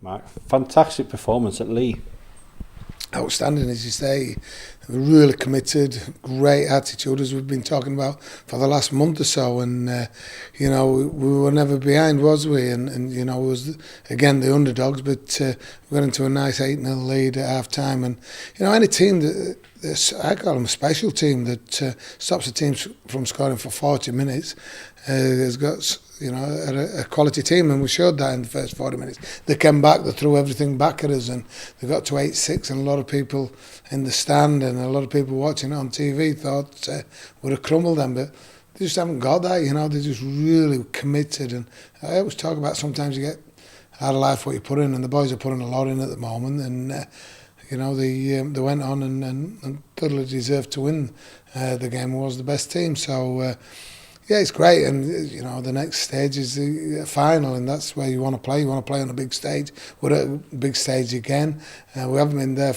Mark, fantastic performance at Lee. Outstanding, as you say. Really committed, great attitude, as we've been talking about for the last month or so. And we were never behind, was we? And it was again the underdogs, but we got into a nice 8-0 lead at half time. And any team that I call them a special team that stops a team from scoring for 40 minutes has got a quality team, and we showed that in the first 40 minutes. They came back, they threw everything back at us, and they got to 8-6, and a lot of people in the stand and a lot of people watching it on TV thought would have crumbled them, but they just haven't got that. They're just really committed. And I always talk about sometimes you get out of life what you put in, and the boys are putting a lot in at the moment, and they went on and totally deserved to win the game. Was the best team, so yeah, it's great. And the next stage is the final, and that's where you want to play. You want to play on a big stage. We're at a big stage again. We haven't been there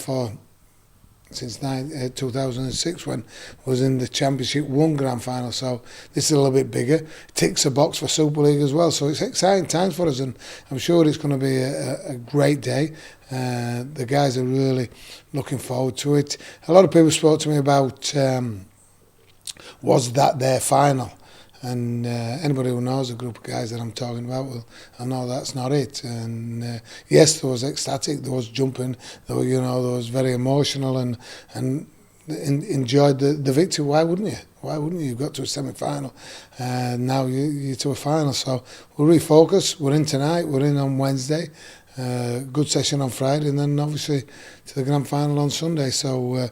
since 2006 when I was in the Championship 1 Grand Final, so this is a little bit bigger. Ticks a box for Super League as well, so it's exciting times for us, and I'm sure it's going to be a great day. The guys are really looking forward to it. A lot of people spoke to me about was that their final? And anybody who knows the group of guys that I'm talking about, well, I know that's not it. And yes, there was ecstatic, there was jumping, there was very emotional, and enjoyed the victory. Why wouldn't you? Why wouldn't you? You got to a semi-final, now you're to a final. So we'll refocus. We're in tonight. We're in on Wednesday. Good session on Friday, and then obviously to the grand final on Sunday. So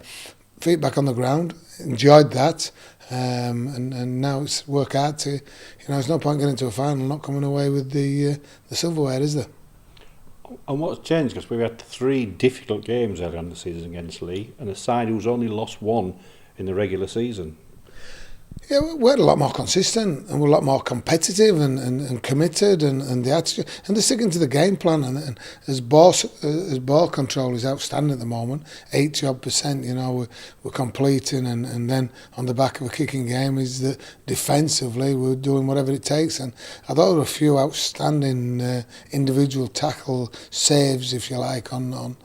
feet back on the ground. Enjoyed that. And now it's work hard to, there's no point getting to a final not coming away with the silverware, is there? And what's changed, because we've had 3 difficult games earlier on the season against Lee, and a side who's only lost 1 in the regular season. Yeah, we're a lot more consistent, and we're a lot more competitive and committed, and the attitude, and they're sticking to the game plan. And as ball control is outstanding at the moment, 80%. We're completing, and then on the back of a kicking game is that defensively we're doing whatever it takes. And I thought there were a few outstanding individual tackle saves, if you like, on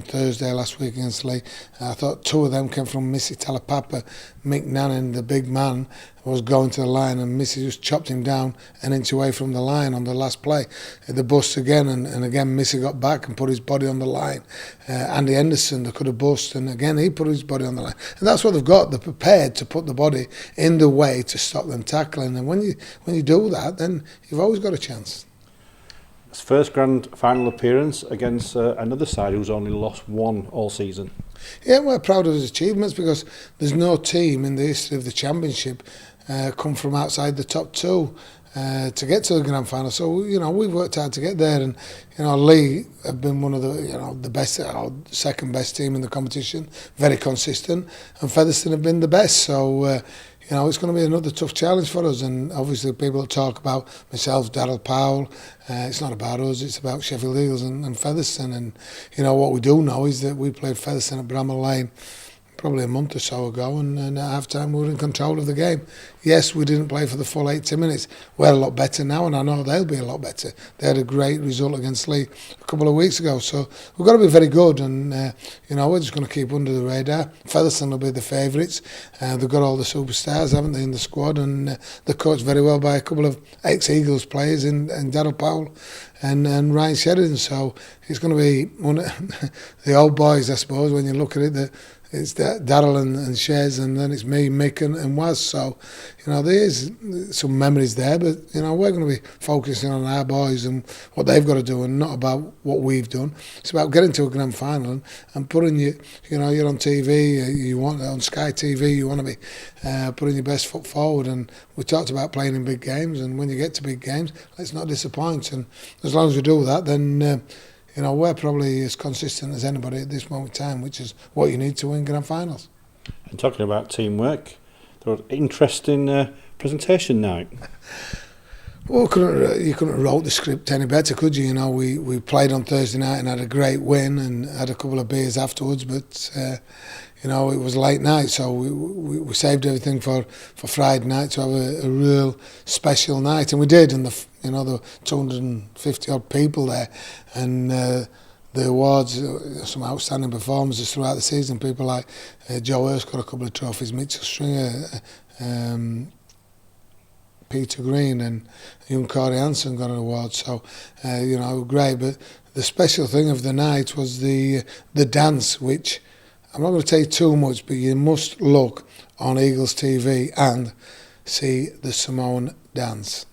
Thursday last week against Lee. I thought 2 of them came from Missy Talapapa. Mick Nannon, the big man, was going to the line, and Missy just chopped him down an inch away from the line on the last play. The bust again, and again Missy got back and put his body on the line. Andy Henderson, they could have bust, and again he put his body on the line. And that's what they've got. They're prepared to put the body in the way to stop them tackling. And when you do that, then you've always got a chance. His first grand final appearance against another side who's only lost 1 all season. Yeah, we're proud of his achievements, because there's no team in the history of the Championship come from outside the top 2 to get to the grand final. So we've worked hard to get there, and Lee have been one of the best, second best team in the competition, very consistent, and Featherstone have been the best. So it's going to be another tough challenge for us. And obviously people talk about myself, Darryl Powell. It's not about us, it's about Sheffield Eagles and Featherstone. And what we do know is that we played Featherstone at Bramall Lane probably a month or so ago, and at half time we were in control of the game. Yes, we didn't play for the full 80 minutes. We're a lot better now, and I know they'll be a lot better. They had a great result against Lee a couple of weeks ago, so we've got to be very good, and we're just going to keep under the radar. Featherstone will be the favourites. They've got all the superstars, haven't they, in the squad, and they're coached very well by a couple of ex-Eagles players in Darryl Powell and Ryan Sheridan. So it's going to be one of the old boys, I suppose, when you look at it. It's Darryl and Shares, and then it's me, Mick and Waz. So, there is some memories there, but, we're going to be focusing on our boys and what they've got to do, and not about what we've done. It's about getting to a grand final and putting you're on TV, you want on Sky TV, you want to be putting your best foot forward. And we talked about playing in big games, and when you get to big games, let's not disappoint. And as long as we do that, then we're probably as consistent as anybody at this moment in time, which is what you need to win grand finals. And talking about teamwork, there was an interesting presentation night. Well, you couldn't have wrote the script any better, could you? We played on Thursday night and had a great win and had a couple of beers afterwards, but you know, it was late night, so we saved everything for Friday night to have a real special night, and we did. And you know, the 250 odd people there, and the awards, some outstanding performances throughout the season. People like Joe Hurst got a couple of trophies, Mitchell Stringer, Peter Green, and young Corey Hansen got an award. So you know, great. But the special thing of the night was the dance, which I'm not going to tell you too much, but you must look on Eagles TV and see the Simone dance.